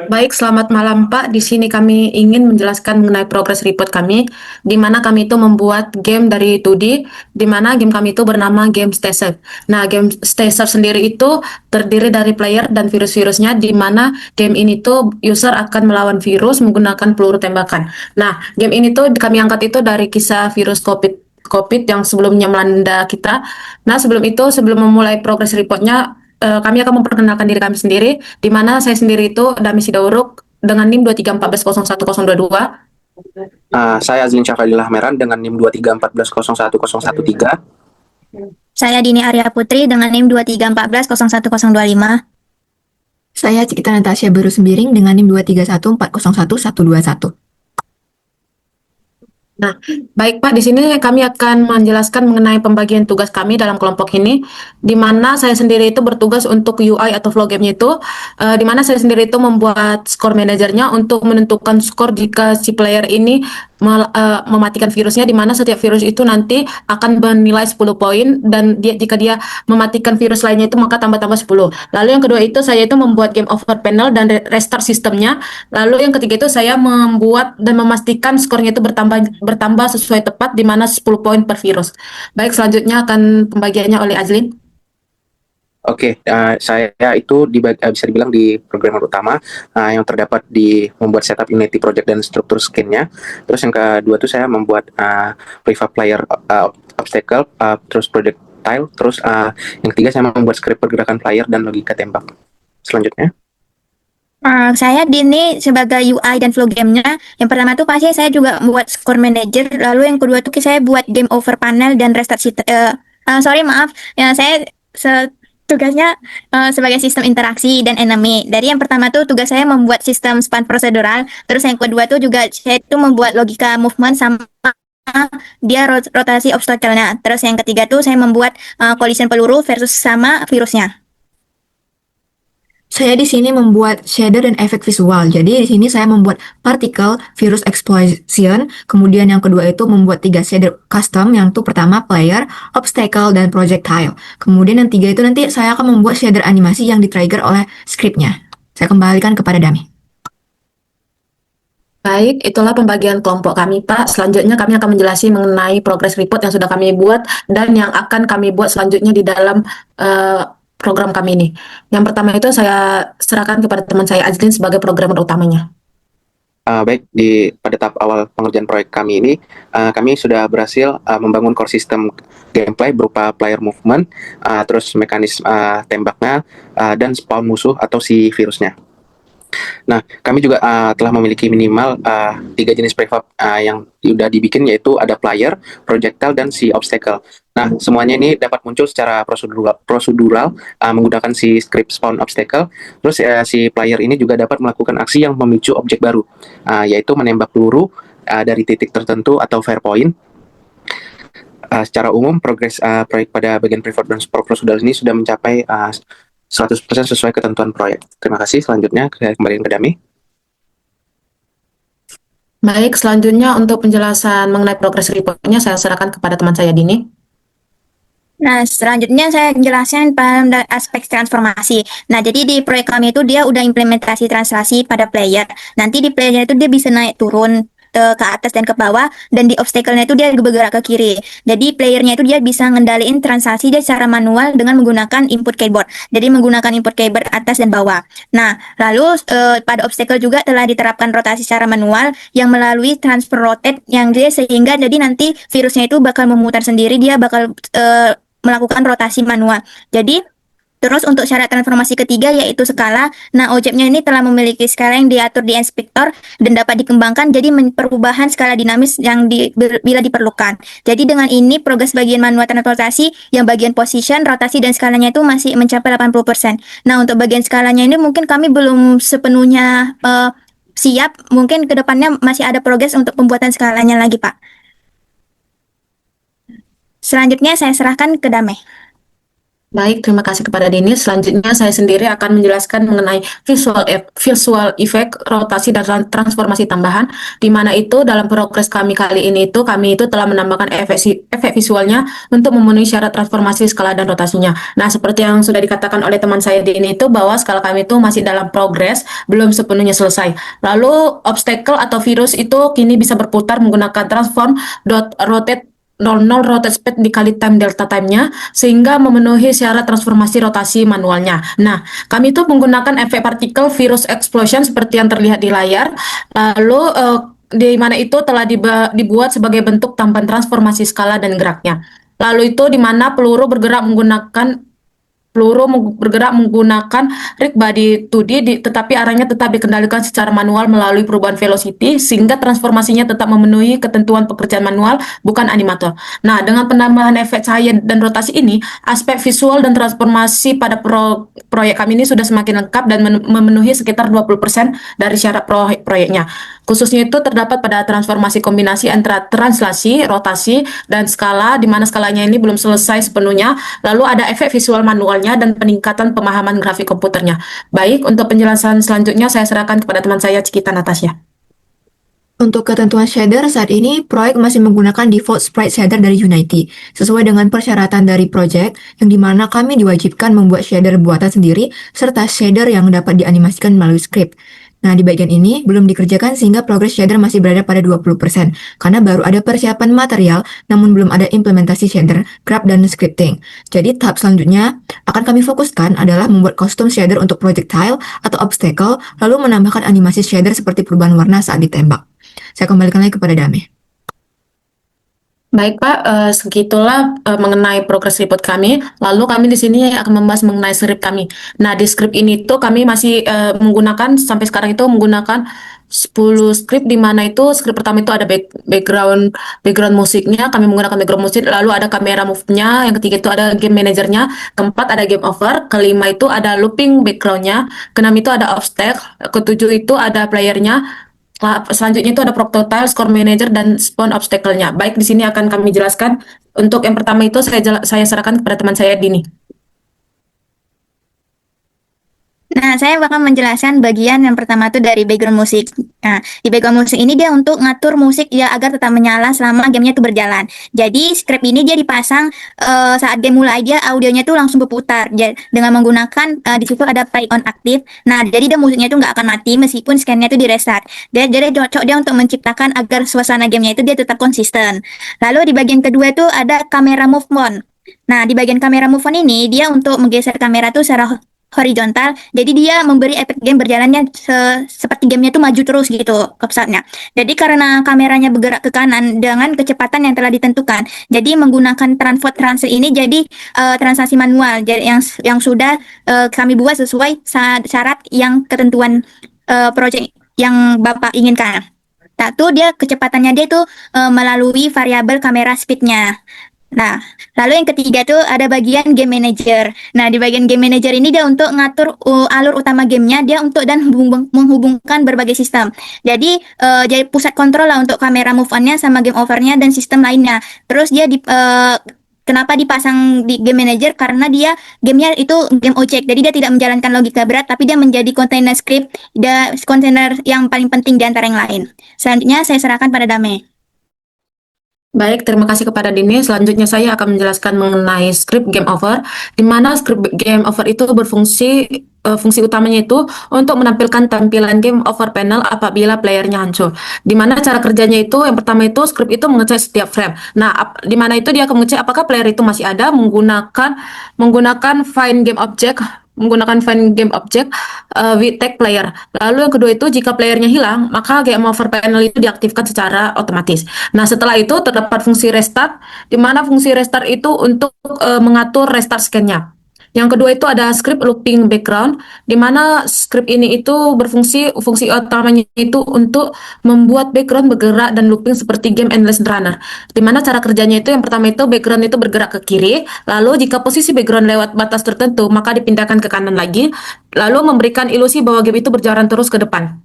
Baik, selamat malam Pak. Di sini kami ingin menjelaskan mengenai progress report kami, di mana kami itu membuat game dari 2D, di mana game kami itu bernama Game Stacer. Nah, Game Stacer sendiri itu terdiri dari player dan virus-virusnya, di mana game ini tuh user akan melawan virus menggunakan peluru tembakan. Nah, game ini tuh kami angkat itu dari kisah virus COVID yang sebelumnya melanda kita. Nah, sebelum itu, sebelum memulai progress reportnya, kami akan memperkenalkan diri kami sendiri, di mana saya sendiri itu Dami Sidauruk dengan NIM 2314011022. Saya Azlin Syafadillah Meran dengan NIM 2314011013. Saya Dini Arya Putri dengan NIM 2314011025. Saya Cikita Natasha Baru Sembiring dengan NIM 231401121. Nah, baik Pak, di sini kami akan menjelaskan mengenai pembagian tugas kami dalam kelompok ini, di mana saya sendiri itu bertugas untuk UI atau flow game-nya itu, di mana saya sendiri itu membuat skor manajernya untuk menentukan skor jika si player ini mematikan virusnya, di mana setiap virus itu nanti akan bernilai 10 poin, dan jika dia mematikan virus lainnya itu maka tambah-tambah 10. Lalu yang kedua itu saya itu membuat game over panel dan restart sistemnya. Lalu yang ketiga itu saya membuat dan memastikan skornya itu bertambah sesuai tepat, di mana 10 poin per virus. Baik, selanjutnya akan pembagiannya oleh Azlin. Oke, saya itu bisa dibilang di programmer utama yang terdapat di membuat setup Unity project dan struktur skinnya. Terus yang kedua itu saya membuat prefab player obstacle, terus projectile, terus yang ketiga saya membuat script pergerakan player dan logika tembak. Selanjutnya. Saya Dini sebagai UI dan flow gamenya. Yang pertama tuh pasti saya juga buat score manager. Lalu yang kedua tuh saya buat game over panel dan restart sistem. Sorry maaf, ya saya tugasnya sebagai sistem interaksi dan enemy. Dari yang pertama tuh tugas saya membuat sistem span prosedural. Terus yang kedua tuh juga saya tuh membuat logika movement sama dia rotasi obstacle-nya. Terus yang ketiga tuh saya membuat collision peluru versus sama virusnya. Saya di sini membuat shader dan efek visual. Jadi di sini saya membuat particle, virus explosion, kemudian yang kedua itu membuat 3 shader custom, yang itu pertama player, obstacle, dan projectile. Kemudian yang tiga itu nanti saya akan membuat shader animasi yang di-trigger oleh scriptnya. Saya kembalikan kepada Dami. Baik, itulah pembagian kelompok kami, Pak. Selanjutnya kami akan menjelaskan mengenai progress report yang sudah kami buat dan yang akan kami buat selanjutnya di dalam program kami ini. Yang pertama itu saya serahkan kepada teman saya Azlin sebagai programmer utamanya. Baik, pada tahap awal pengerjaan proyek kami ini, kami sudah berhasil membangun core system gameplay berupa player movement, terus mekanisme tembaknya, dan spawn musuh atau si virusnya. Nah, kami juga telah memiliki minimal 3 jenis prefab yang sudah dibikin, yaitu ada player, projectile, dan si obstacle. Nah, semuanya ini dapat muncul secara prosedural menggunakan si script spawn obstacle. Terus si player ini juga dapat melakukan aksi yang memicu objek baru, yaitu menembak peluru dari titik tertentu atau fire point. Secara umum, progres proyek pada bagian prefab dan prosedural ini sudah mencapai 100% sesuai ketentuan proyek. Terima kasih. Selanjutnya saya kembalikan ke Dami. Baik, selanjutnya untuk penjelasan mengenai progress report-nya saya serahkan kepada teman saya Dini. Nah, selanjutnya saya menjelaskan pada aspek transformasi. Nah, jadi di proyek kami itu dia udah implementasi translasi pada player. Nanti di playernya itu dia bisa naik turun ke atas dan ke bawah, dan di obstacle-nya itu dia bergerak ke kiri. Jadi playernya itu dia bisa ngendaliin transaksi dia secara manual dengan menggunakan input keyboard. Jadi menggunakan input keyboard atas dan bawah. Nah, lalu pada obstacle juga telah diterapkan rotasi secara manual yang melalui transfer rotate yang dia sehingga jadi nanti virusnya itu bakal memutar sendiri, dia bakal melakukan rotasi manual. Jadi terus untuk syarat transformasi ketiga yaitu skala. Nah, objeknya ini telah memiliki skala yang diatur di inspektor dan dapat dikembangkan jadi perubahan skala dinamis yang bila diperlukan. Jadi dengan ini progres bagian manual transportasi yang bagian position, rotasi dan skalanya itu masih mencapai 80%. Nah, untuk bagian skalanya ini mungkin kami belum sepenuhnya siap. Mungkin kedepannya masih ada progres untuk pembuatan skalanya lagi, Pak. Selanjutnya saya serahkan ke Damai. Baik, terima kasih kepada Dini. Selanjutnya saya sendiri akan menjelaskan mengenai visual effect, rotasi dan transformasi tambahan, di mana itu dalam progres kami kali ini itu kami itu telah menambahkan efek visualnya untuk memenuhi syarat transformasi skala dan rotasinya. Nah, seperti yang sudah dikatakan oleh teman saya Dini itu bahwa skala kami itu masih dalam progres, belum sepenuhnya selesai. Lalu obstacle atau virus itu kini bisa berputar menggunakan transform dot rotate 00 rotate speed dikali time delta time-nya sehingga memenuhi syarat transformasi rotasi manualnya. Nah, kami itu menggunakan efek partikel virus explosion seperti yang terlihat di layar. Lalu di mana itu telah dibuat sebagai bentuk tambahan transformasi skala dan geraknya. Lalu itu di mana peluru bergerak menggunakan rig body 2D, tetapi arahnya tetap dikendalikan secara manual melalui perubahan velocity sehingga transformasinya tetap memenuhi ketentuan pekerjaan manual, bukan animator. Nah, dengan penambahan efek cahaya dan rotasi ini, aspek visual dan transformasi pada proyek kami ini sudah semakin lengkap dan memenuhi sekitar 20% dari syarat proyeknya. Khususnya itu terdapat pada transformasi kombinasi antara translasi, rotasi, dan skala, di mana skalanya ini belum selesai sepenuhnya. Lalu ada efek visual manualnya dan peningkatan pemahaman grafik komputernya. Baik, untuk penjelasan selanjutnya saya serahkan kepada teman saya Cikita Natasha. Untuk ketentuan shader saat ini, proyek masih menggunakan default sprite shader dari Unity, sesuai dengan persyaratan dari project, yang dimana kami diwajibkan membuat shader buatan sendiri, serta shader yang dapat dianimasikan melalui script. Nah, di bagian ini belum dikerjakan sehingga progres shader masih berada pada 20%, karena baru ada persiapan material, namun belum ada implementasi shader, grab, dan scripting. Jadi, tahap selanjutnya akan kami fokuskan adalah membuat custom shader untuk projectile atau obstacle, lalu menambahkan animasi shader seperti perubahan warna saat ditembak. Saya kembalikan lagi kepada Dame. Baik Pak, segitulah mengenai progres report kami. Lalu kami di sini akan membahas mengenai skrip kami. Nah, di skrip ini tuh kami masih menggunakan sampai sekarang itu menggunakan 10 skrip, di mana itu skrip pertama itu ada background musiknya, kami menggunakan background musik, lalu ada kamera move-nya, yang ketiga itu ada game manajernya, keempat ada game over, kelima itu ada looping background-nya, keenam itu ada obstacle, ketujuh itu ada playernya. Selanjutnya itu ada Proctile, Score Manager, dan Spawn Obstacle-nya. Baik, di sini akan kami jelaskan. Untuk yang pertama itu saya serahkan kepada teman saya Dini. Nah, saya bakal menjelaskan bagian yang pertama itu dari background musik. Nah, di background musik ini dia untuk ngatur musik ya agar tetap menyala selama gamenya itu berjalan. Jadi script ini dia dipasang saat game mulai dia audionya itu langsung berputar dengan menggunakan di situ ada play on aktif. Nah, jadi dia musiknya itu nggak akan mati meskipun scan-nya itu di restart. Jadi cocok dia untuk menciptakan agar suasana gamenya itu dia tetap konsisten. Lalu di bagian kedua itu ada kamera movement. Nah, di bagian kamera movement ini dia untuk menggeser kamera tuh secara horizontal, jadi dia memberi efek game berjalannya seperti gamenya itu maju terus gitu pesatnya. Jadi karena kameranya bergerak ke kanan dengan kecepatan yang telah ditentukan, jadi menggunakan transfer ini jadi transaksi manual yang sudah kami buat sesuai syarat yang ketentuan project yang Bapak inginkan. Satu, dia kecepatannya dia itu melalui variabel kamera speednya. Nah, lalu yang ketiga tuh ada bagian game manager. Nah, di bagian game manager ini dia untuk ngatur alur utama gamenya, dia untuk dan menghubungkan berbagai sistem. Jadi jadi pusat kontrol lah untuk kamera move on-nya sama game over-nya dan sistem lainnya. Terus dia kenapa dipasang di game manager? Karena dia gamenya itu game objek, jadi dia tidak menjalankan logika berat, tapi dia menjadi kontainer script, dia kontainer yang paling penting di antara yang lain. Selanjutnya saya serahkan pada Dame. Baik, terima kasih kepada Dini. Selanjutnya saya akan menjelaskan mengenai script game over, di mana script game over itu berfungsi fungsi utamanya itu untuk menampilkan tampilan game over panel apabila playernya hancur. Di mana cara kerjanya itu yang pertama itu script itu mengecek setiap frame. Nah, di mana itu dia akan mengecek apakah player itu masih ada menggunakan find game object with tag player. Lalu yang kedua itu jika playernya hilang, maka game over panel itu diaktifkan secara otomatis. Nah, setelah itu terdapat fungsi restart, di mana fungsi restart itu untuk mengatur restart scan-nya. Yang kedua itu ada script looping background, di mana script ini itu fungsi utamanya itu untuk membuat background bergerak dan looping seperti game Endless Runner. Di mana cara kerjanya itu yang pertama itu background itu bergerak ke kiri, lalu jika posisi background lewat batas tertentu maka dipindahkan ke kanan lagi, lalu memberikan ilusi bahwa game itu berjalan terus ke depan.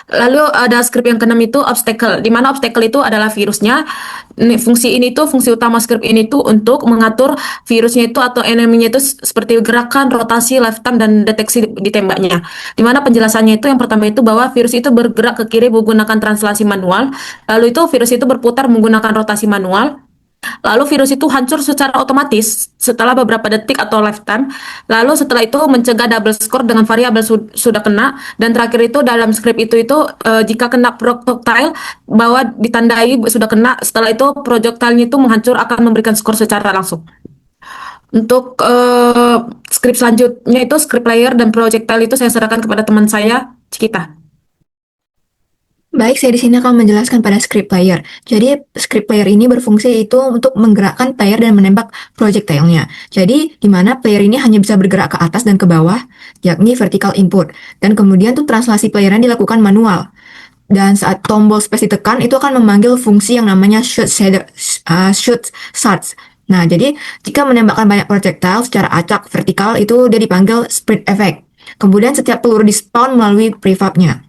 Lalu ada script yang keenam itu obstacle, di mana obstacle itu adalah virusnya. Fungsi ini tuh, fungsi utama script ini tuh untuk mengatur virusnya itu atau eneminya itu seperti gerakan, rotasi, lifetime, dan deteksi ditembaknya. Di mana penjelasannya itu yang pertama itu bahwa virus itu bergerak ke kiri menggunakan translasi manual, lalu itu virus itu berputar menggunakan rotasi manual, lalu virus itu hancur secara otomatis setelah beberapa detik atau lifetime. Lalu setelah itu mencegah double score dengan variabel sudah kena. Dan terakhir itu dalam script itu jika kena projectile bahwa ditandai sudah kena. Setelah itu projectile-nya itu menghancur akan memberikan skor secara langsung. Untuk script selanjutnya itu script layer dan projectile itu saya serahkan kepada teman saya, Cikita. Baik, saya di sini akan menjelaskan pada script player. Jadi, script player ini berfungsi itu untuk menggerakkan player dan menembak projectile-nya. Jadi, di mana player ini hanya bisa bergerak ke atas dan ke bawah, yakni vertical input. Dan kemudian tuh translasi playernya dilakukan manual. Dan saat tombol space ditekan, itu akan memanggil fungsi yang namanya shoot shots. Nah, jadi jika menembakkan banyak projectile secara acak vertikal, itu dia dipanggil sprint effect. Kemudian setiap peluru di-spawn melalui prefab-nya.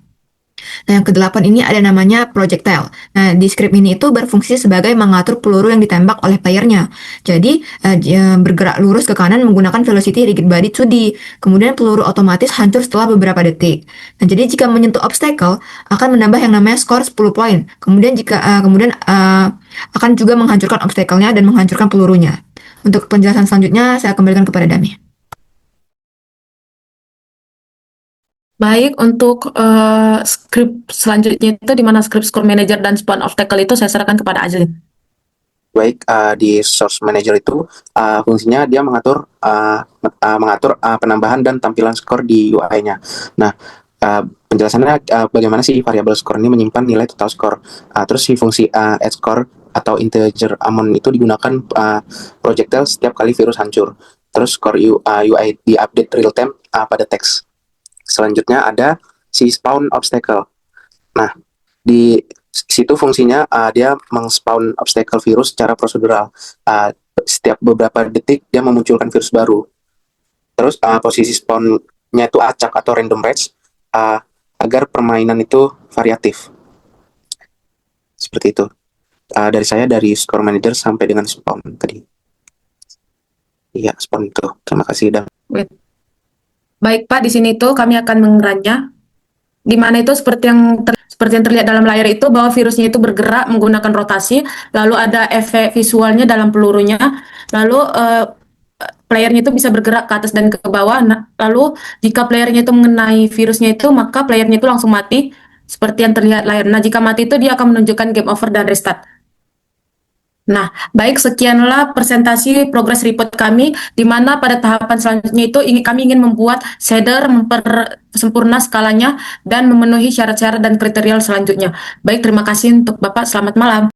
Nah, yang kedelapan ini ada namanya projectile. Nah, di script ini itu berfungsi sebagai mengatur peluru yang ditembak oleh playernya. Jadi, dia bergerak lurus ke kanan menggunakan velocity rigid body 2D. Kemudian peluru otomatis hancur setelah beberapa detik. Nah, jadi jika menyentuh obstacle, akan menambah yang namanya skor 10 poin. Kemudian akan juga menghancurkan obstacle-nya dan menghancurkan pelurunya. Untuk penjelasan selanjutnya, saya kembalikan kepada Dami. Baik, untuk script selanjutnya itu di mana script score manager dan spawn obstacle itu saya serahkan kepada Azlin. Baik, di source manager itu fungsinya dia mengatur penambahan dan tampilan skor di UI-nya. Nah, penjelasannya bagaimana sih variabel skor ini menyimpan nilai total skor. Terus si fungsi add score atau integer amount itu digunakan projectile setiap kali virus hancur. Terus skor UI di-update real time pada teks. Selanjutnya ada si spawn obstacle. Nah, di situ fungsinya dia meng-spawn obstacle virus secara prosedural. Setiap beberapa detik dia memunculkan virus baru. Terus posisi spawn-nya itu acak atau random range agar permainan itu variatif. Seperti itu. Dari saya, dari score manager sampai dengan spawn tadi. Iya, spawn itu. Terima kasih. Baik Pak, di sini itu kami akan mengeranya, di mana itu seperti yang terlihat dalam layar itu bahwa virusnya itu bergerak menggunakan rotasi, lalu ada efek visualnya dalam pelurunya, lalu playernya itu bisa bergerak ke atas dan ke bawah. Nah, lalu jika playernya itu mengenai virusnya itu, maka playernya itu langsung mati, seperti yang terlihat layar. Nah, jika mati itu dia akan menunjukkan game over dan restart. Nah, baik, sekianlah presentasi progress report kami, di mana pada tahapan selanjutnya itu kami ingin membuat shader, mempersempurna skalanya, dan memenuhi syarat-syarat dan kriteria selanjutnya. Baik, terima kasih untuk Bapak, selamat malam.